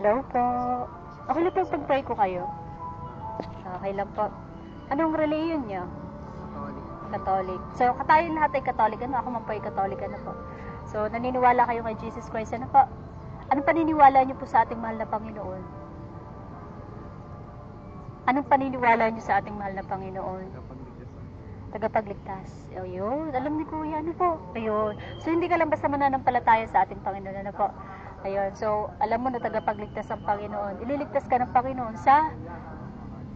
Hello po. Okay lang po pag-pray ko kayo. Okay lang po. Anong religion niyo? Catholic. So, tayo lahat ay Catholic. Ano? Ako man po ay Catholic. Ano po? So, naniniwala kayo kay Jesus Christ. Ano po? Anong paniniwala niyo po sa ating mahal na Panginoon? Anong paniniwala niyo sa ating mahal na Panginoon? Tagapagligtas. Ayun. Alam ni Kuya. Ano po? Ayun. So, hindi ka lang basta mananampalataya sa ating Panginoon. Ano po? Ayun. So, alam mo na tagapagligtas ang Panginoon. Ililigtas ka ng Panginoon sa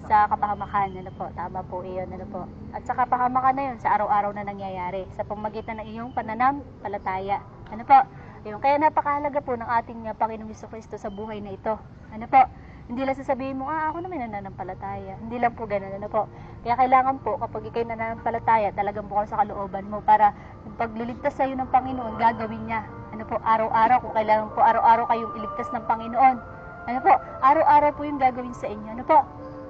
kapahamakan. Ano po? Tama po iyon. Ano po? At sa kapahamakan na yun, sa araw-araw na nangyayari. Sa pamamagitan ng iyong pananampalataya. Ano po? Ayun. Kaya napakahalaga po ng ating Panginoong Jesucristo sa buhay na ito. Ano po? Hindi lang sasabihin mo, ako naman nananampalataya. Hindi lang po ganun. Ano po? Kaya kailangan po, kapag ikay nananampalataya, talagang bukal sa kalooban mo para yung pagliligtas sa iyo ng Panginoon, gagawin niya. Ano po? Araw-araw, kung kailangan po, araw-araw kayong iligtas ng Panginoon. Ano po? Araw-araw po yung gagawin sa inyo. Ano po?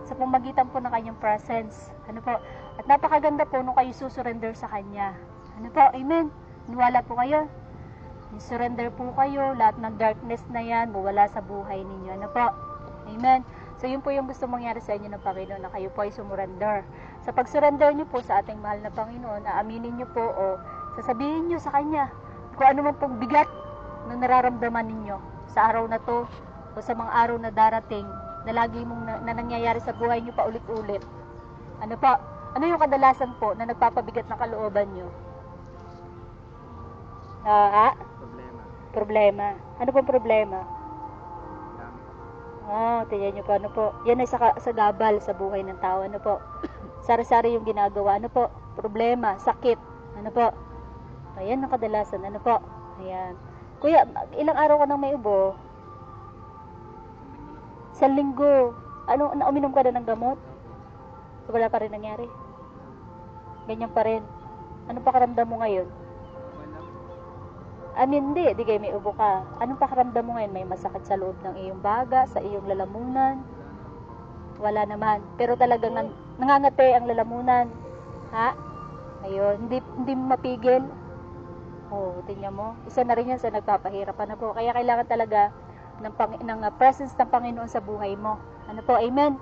Sa pamagitan po ng kanyang presence. Ano po? At napakaganda po nung kayo susurrender sa kanya. Ano po? Amen. Niwala po kayo. Surrender po kayo. Lahat ng darkness na yan, mawala sa buhay ninyo. Ano po? Amen. So yun po yung gusto mangyari sa inyo ng Panginoon, na kayo po ay sumurrender. Sa pag-surrender nyo po sa ating mahal na Panginoon, aaminin nyo po o sasabihin nyo sa kanya kung ano man pong bigat na nararamdaman ninyo sa araw na to o sa mga araw na darating na lagi mong na nangyayari sa buhay nyo pa ulit-ulit. Ano po? Ano yung kadalasan po na nagpapabigat ng kalooban nyo? Problema. Ano pong problema? Tingnan nyo po, ano po? Yan ay sa gabal sa buhay ng tao. Ano po? Sari-sari yung ginagawa. Ano po? Problema, sakit. Ano po? Ayan ang kadalasan. Ano po? Ayan. Kuya, ilang araw ka nang may ubo? 1 linggo. Ano, uminom ka na ng gamot? Wala pa rin nangyari? Ganyan pa rin. Anong pakaramdam mo ngayon? Hindi. Di kayo may ubo ka. Anong pakaramdam mo ngayon? May masakit sa loob ng iyong baga, sa iyong lalamunan? Wala naman. Pero talagang nangangati ang lalamunan. Ha? Ayun. Hindi mapigil. Tingnan mo. Isa na rin yan sa nagpapahirap. Ano po? Kaya kailangan talaga ng presence ng Panginoon sa buhay mo. Ano po? Amen.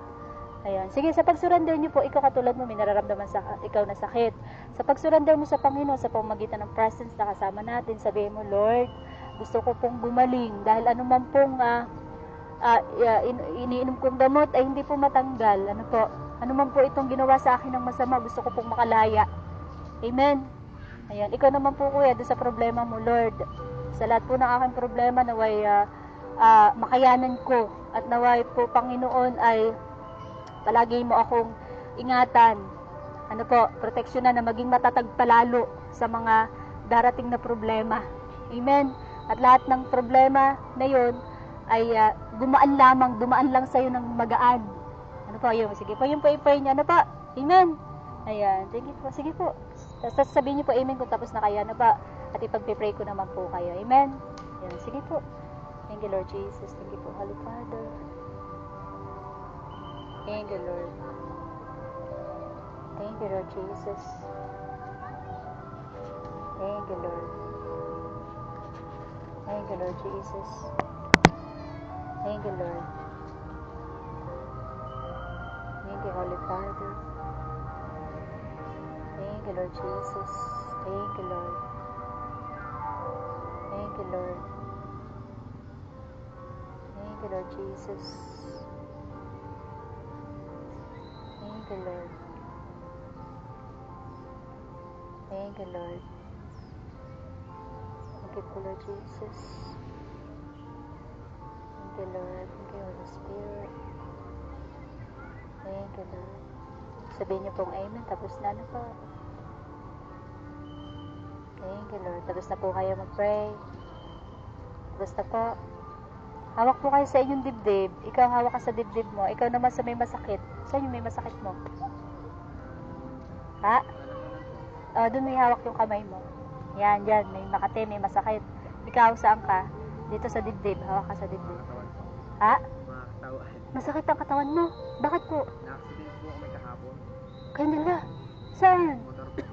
Ayan. Sige, sa pag-surrender niyo po, ikaw katulad mo, may nararamdaman ikaw na sakit. Sa pag-surrender mo sa Panginoon, sa pamagitan ng presence na kasama natin, sabihin mo, Lord, gusto ko pong gumaling dahil anuman pong iniinom kong gamot ay hindi po matanggal. Ano po? Anuman po itong ginawa sa akin ng masama, gusto ko pong makalaya. Amen. Ayan. Ikaw naman po, kuya, doon sa problema mo, Lord, sa lahat po ng aking problema, naway makayanan ko at naway po, Panginoon, ay palagi mo akong ingatan. Ano po, proteksyonan na maging matatag palalo sa mga darating na problema. Amen. At lahat ng problema na yon ay dumaan lang sa iyo ng magaan. Ano po, yun? Sige po, yun po i-pray niya. Ano po? Amen. Ayan, sige po, sige po. Sasabihin niyo po amen kung tapos na kayo. Ano ba? At ipag-pray ko naman po kayo. Amen. Ayan, sige po. Thank you, Lord Jesus. Thank you po, Holy Father. Thank you, Lord. Thank you, Lord Jesus. Thank you, Lord. Thank you, Lord Jesus. Thank you, Lord. Thank you, Holy Father. Thank you, Lord Jesus. Thank you, Lord. Thank you, Lord. Thank you, Lord Jesus. Thank you, Lord. Thank you, Lord. Thank you, Lord Jesus. Thank you, Lord. Thank you, Holy Spirit. Thank you, Lord. Sabihin niyo pong amen. Tapos na po. Thank you, Lord. Tapos na po kayo mag-pray. Tapos na po. Hawak po kayo sa inyong dibdib. Ikaw hawak ka sa dibdib mo. Ikaw naman sa may masakit. Saan yung may masakit mo? Ha? Doon may hawak yung kamay mo. Yan, dyan. May makate, may masakit. Ikaw, saan ka? Dito sa dibdib. Hawak ka sa dibdib. Ha? Masakit ang katawan mo. Bakit po? Na-accident po ako may kahapon. Kanila? Saan? Motor po.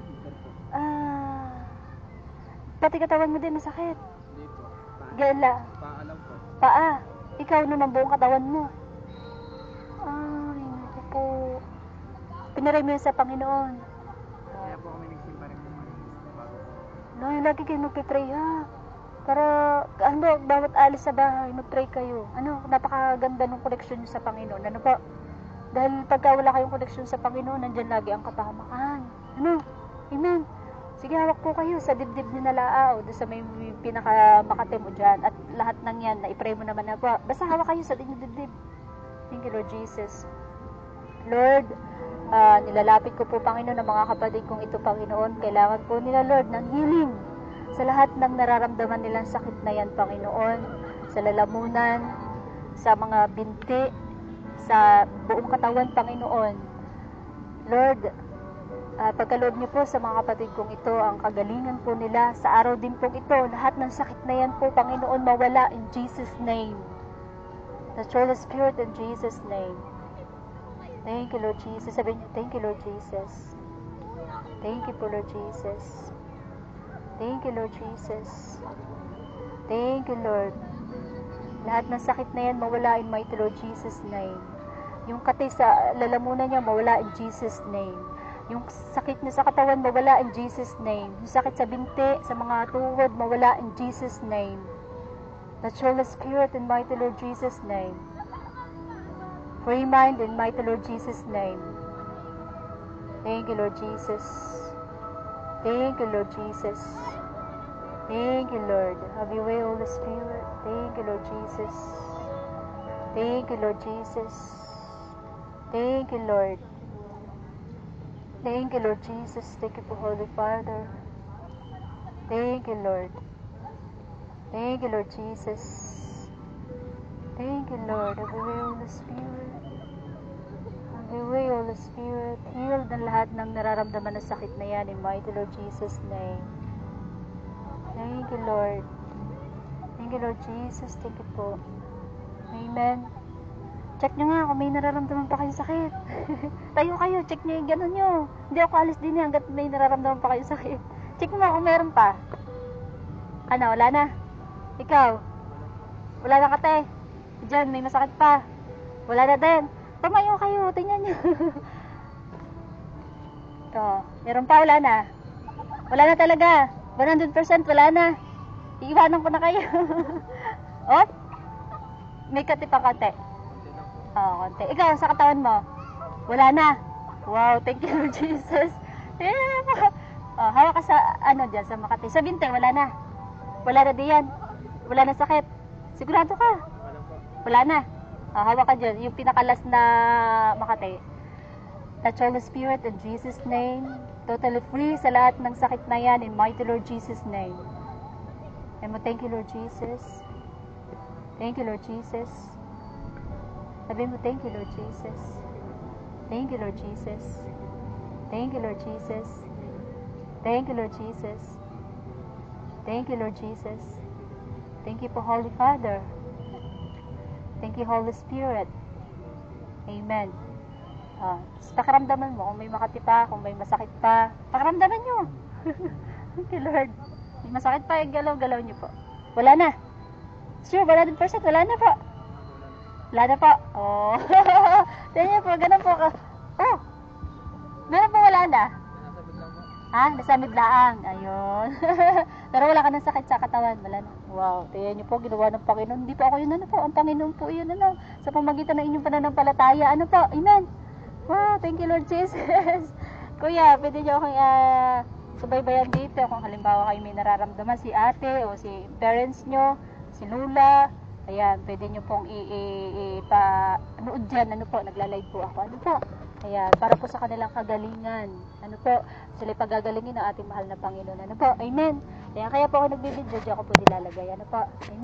Pati katawan mo din masakit. Hindi po. Gala. Paalam po. Paa. Ikaw naman buong katawan mo. Ay, naku po. Pinaray mo yan sa Panginoon. Kaya po kami nagsimba rin ng bago po. No, lagi kayo magpipray ha. Para, ano, bawat alis sa bahay, magpray kayo. Ano, napakaganda ng koneksyon nyo sa Panginoon. Ano po? Dahil pagka wala kayong koneksyon sa Panginoon, nandyan lagi ang kapahamakan. Ano? Amen. Sige, hawak po kayo sa dibdib nyo na lao. Doon sa may pinakamakate mo dyan. At lahat ng yan, na-pray mo naman na po. Basta hawak kayo sa inyong dibdib. Thank you, Lord Jesus. Lord, nilalapit ko po, Panginoon, ang mga kapatid kong ito, Panginoon. Kailangan po nila, Lord, ng healing sa lahat ng nararamdaman nilang sakit na yan, Panginoon. Sa lalamunan, sa mga binti, sa buong katawan, Panginoon. Lord, pagkaloob niyo po sa mga kapatid kong ito, ang kagalingan po nila sa araw din pong ito, lahat ng sakit na yan po, Panginoon, mawala in Jesus' name. The Holy Spirit in Jesus' name. Thank you, Lord Jesus. Sabihin niyo, thank you, Lord Jesus. Thank you po, Lord Jesus. Thank you, Lord Jesus. Thank you, Lord. Lahat ng sakit na yan, mawala in mighty Lord Jesus' name. Yung kati sa lalamunan niya, mawala in Jesus' name. Yung sakit niya sa katawan, mawala in Jesus' name. Yung sakit sa binti, sa mga tuhod, mawala in Jesus' name. The Holy Spirit in mighty Lord Jesus' name. Free mind in mighty Lord Jesus' name. Thank you, Lord Jesus. Thank you, Lord Jesus. Thank you, Lord. Have your way, Holy Spirit. Thank you, Lord Jesus. Thank you, Lord Jesus. Thank you, Lord. Thank you, Lord Jesus. Thank you for Holy Father. Thank you, Lord. Thank you, Lord Jesus. Thank you, Lord. Have your way, Holy Spirit. Have your way, Holy Spirit. Heal na lahat ng nararamdaman na sakit na yan in mighty Lord Jesus' name. Thank you, Lord. Thank you, Lord Jesus. Thank you po. Amen. Check nyo nga kung may nararamdaman pa kayo sakit. Tayo kayo, check nyo yung gano'n nyo. Hindi ako alis din yan hanggat may nararamdaman pa kayo sakit. Check mo kung meron pa. Ano, wala na? Ikaw? Wala na kate? Diyan, may masakit pa. Wala na din. Tumayo kayo, tingnan nyo. Ito, meron pa, wala na? Wala na talaga. 100% wala na. Iiwanan ko na kayo. Oh? May kati pa kate. Oh, konti. Ikaw, sa katawan mo? Wala na. Wow, thank you, Lord Jesus. Yeah. Oh, hawak ka sa, ano dyan, sa Makati. Sa binte, wala na. Wala na diyan. Wala na sakit. Sigurado ka? Wala na. Oh, hawak ka dyan. Yung pinakalas na Makati. Touch Holy Spirit in Jesus' name. Totally free sa lahat ng sakit na yan in mighty Lord Jesus' name. And mo, thank you, Lord Jesus. Thank you, Lord Jesus. Sabi mo, thank you, Lord Jesus. Thank you, Lord Jesus. Thank you, Lord Jesus. Thank you, Lord Jesus. Thank you, Lord Jesus. Thank you po, Holy Father. Thank you, Holy Spirit. Amen. Pakaramdaman mo kung may makati pa, kung may masakit pa. Pakaramdaman nyo. Thank you, Lord. May masakit pa, galaw-galaw nyo po. Wala na. Sure, 100%. Wala na po. Wala na po. Oh. Tingnan po, ganun po. Oh. Meron po, wala na. Ha? Nasa midlaang. Ayun. Pero wala ka ng sakit sa katawan. Wala na. Wow. Tingnan niyo po, ginawa ng Panginoon. Hindi po ako yun. Ano po? Ang Panginoon po yun. Ano? Sa pamagitan ng inyong pananampalataya. Ano po? Amen. Wow. Thank you, Lord Jesus. Kuya, pwede niyo akong subaybayan dito. Kung halimbawa kayo may nararamdaman, si ate o si parents nyo, si Lula. Ayan, pwede nyo pong ipa-nood dyan. Ano po, nagla-live po ako. Ano po? Ayan, para po sa kanilang kagalingan. Ano po, sila pagagalingin ng ating mahal na Panginoon. Ano po? Amen. Ayan, kaya po ako nagbibideo, diyan ako po nilalagay. Ano po? Amen.